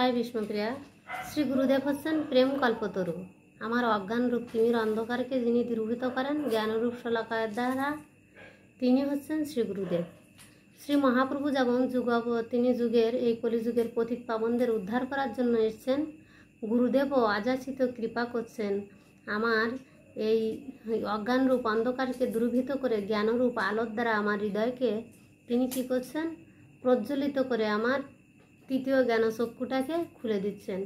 জয় বিষ্ণুপ্রিয়া। শ্রী গুরুদেব হচ্ছেন প্রেম কল্পতরু। আমার অজ্ঞান রূপ তিমির অন্ধকারকে যিনি দূরীভূত করেন জ্ঞানরূপ শলাকায়ের দ্বারা, তিনি হচ্ছেন শ্রী গুরুদেব। শ্রী মহাপ্রভু যেমন তিনি যুগের এই কলিযুগের পথিক পাবনদের উদ্ধার করার জন্য এসছেন, গুরুদেবও আযাচিত কৃপা করছেন আমার এই অজ্ঞানরূপ অন্ধকারকে দূরীভূত করে জ্ঞানরূপ আলোর দ্বারা আমার হৃদয়কে তিনি কী করছেন, প্রজ্বলিত করে আমার তৃতীয় জ্ঞানচক্ষুটাকে খুলে দিচ্ছেন।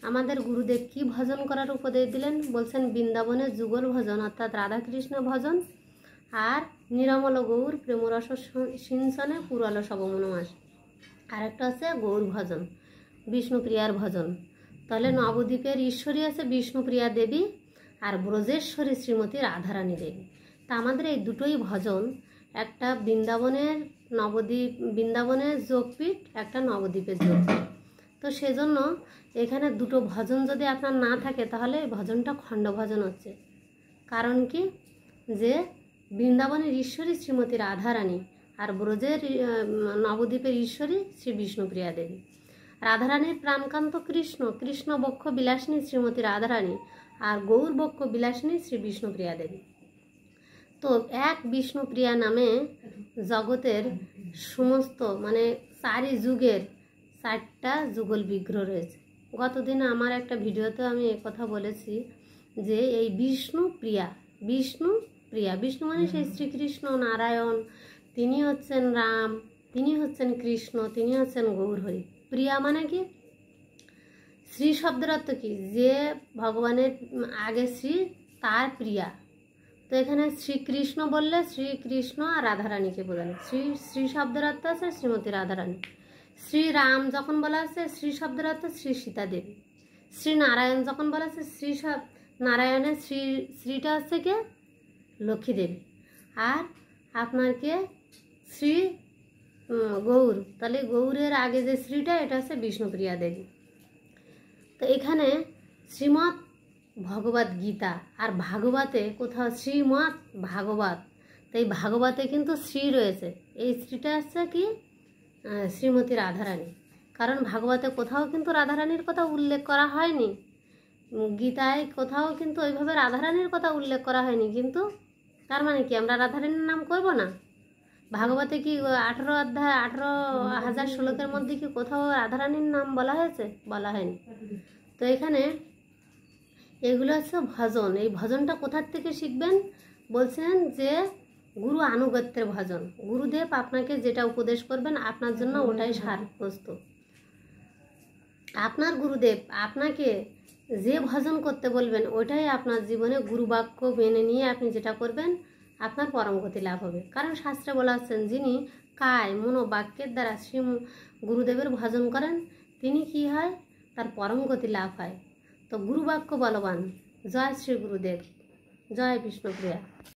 আমাদের গুরুদেব কি ভজন করার উপদেশ দিলেন? বলছেন বৃন্দাবনের যুগল ভজন অর্থাৎ রাধাকৃষ্ণ ভজন, আর নিরমল গৌর প্রেমরস সিঞ্চনে পুরল সবমনমাস। আর একটা হচ্ছে গৌর ভজন, বিষ্ণুপ্রিয়ার ভজন। তাহলে নবদ্বীপের ঈশ্বরী আছে বিষ্ণুপ্রিয়া দেবী, আর ব্রজেশ্বরী শ্রীমতী রাধারানী দেবী। তা আমাদের এই দুটোই ভজন, একটা বৃন্দাবনের যোগপীঠ, একটা নবদ্বীপের যোগপীঠ। তো সেজন্য এখানে দুটো ভজন যদি আপনার না থাকে তাহলে এই ভজনটা খণ্ড ভজন হচ্ছে। কারণ কি, যে বৃন্দাবনের ঈশ্বরী শ্রীমতী রাধারানী আর ব্রজের নবদ্বীপের ঈশ্বরী শ্রী বিষ্ণুপ্রিয়া দেবী। রাধারানীর প্রাণকান্ত কৃষ্ণ, কৃষ্ণ বক্ষ বিলাসিনী শ্রীমতী রাধারানী, আর গৌর বক্ষ বিলাসিনী শ্রী বিষ্ণুপ্রিয়া দেবী। তো এক বিষ্ণুপ্রিয়া নামে জগতের সমস্ত চারি যুগের 4টা যুগল বিগ্রহ রয়েছে। গতদিন আমার একটা ভিডিওতে আমি কথা বলেছি যে এই বিষ্ণুপ্রিয়া, বিষ্ণু মানে সেই শ্রীকৃষ্ণ নারায়ণ, তিনি হচ্ছেন রাম, তিনি হচ্ছেন কৃষ্ণ, তিনি হচ্ছেন গৌরহরি। প্রিয়া মানে কি? শ্রী শব্দের অর্থ কি? যে ভগবানের আগে শ্রী, তার প্রিয়া। তো এখানে শ্রীকৃষ্ণ বললে শ্রীকৃষ্ণ আর রাধারানীকে বোঝানো। শ্রী শব্দের অর্থ আছে শ্রীমতী রাধারানী। শ্রীরাম যখন বলা আছে, শ্রী শব্দের অর্থ শ্রী সীতা দেবী। শ্রী নারায়ণ যখন বলা আছে, নারায়ণের শ্রীটা হচ্ছে কে? লক্ষ্মী দেবী। আর আপনার কে? শ্রী গৌর, তাহলে গৌরের আগে যে শ্রীটা, এটা হচ্ছে বিষ্ণুপ্রিয়া দেবী। তো এখানে শ্রীমৎ ভগবত গীতা আর ভাগবতে কোথাও শ্রীমৎ ভাগবত, তো এই ভাগবতে কিন্তু শ্রী রয়েছে। এই শ্রীটা হচ্ছে কি? শ্রীমতী রাধারানী। কারণ ভাগবতে কোথাও কিন্তু রাধারানীর কথা উল্লেখ করা হয়নি, গীতায় কোথাও কিন্তু ওইভাবে রাধারানীর কথা উল্লেখ করা হয়নি। কিন্তু তার মানে কি আমরা রাধারানীর নাম করব না? ভাগবতে কি 18 অধ্যায় 18,000 শ্লোকের মধ্যে কি কোথাও রাধারানীর নাম বলা হয়েছে? বলা হয়নি। তো এখানে এগুলো হচ্ছে ভজন। এই ভজনটা কোথার থেকে শিখবেন? বলছেন যে গুরু আনুগত্যের ভজন। গুরুদেব আপনাকে যেটা উপদেশ করবেন আপনার জন্য ওটাই সার বস্তু। আপনার গুরুদেব আপনাকে যে ভজন করতে বলবেন ওটাই আপনার জীবনে গুরুবাক্য মেনে নিয়ে আপনি যেটা করবেন আপনার পরম গতি লাভ হবে। কারণ শাস্ত্রে বলা আছেন, যিনি কায় মনোবাক্যের দ্বারা শ্রী গুরুদেবের ভজন করেন তিনি কি হয়? তার পরম গতি লাভ হয়। তো গুরুবাক্য বলবান। জয় শ্রী গুরুদেব, জয় বিষ্ণুপ্রিয়া।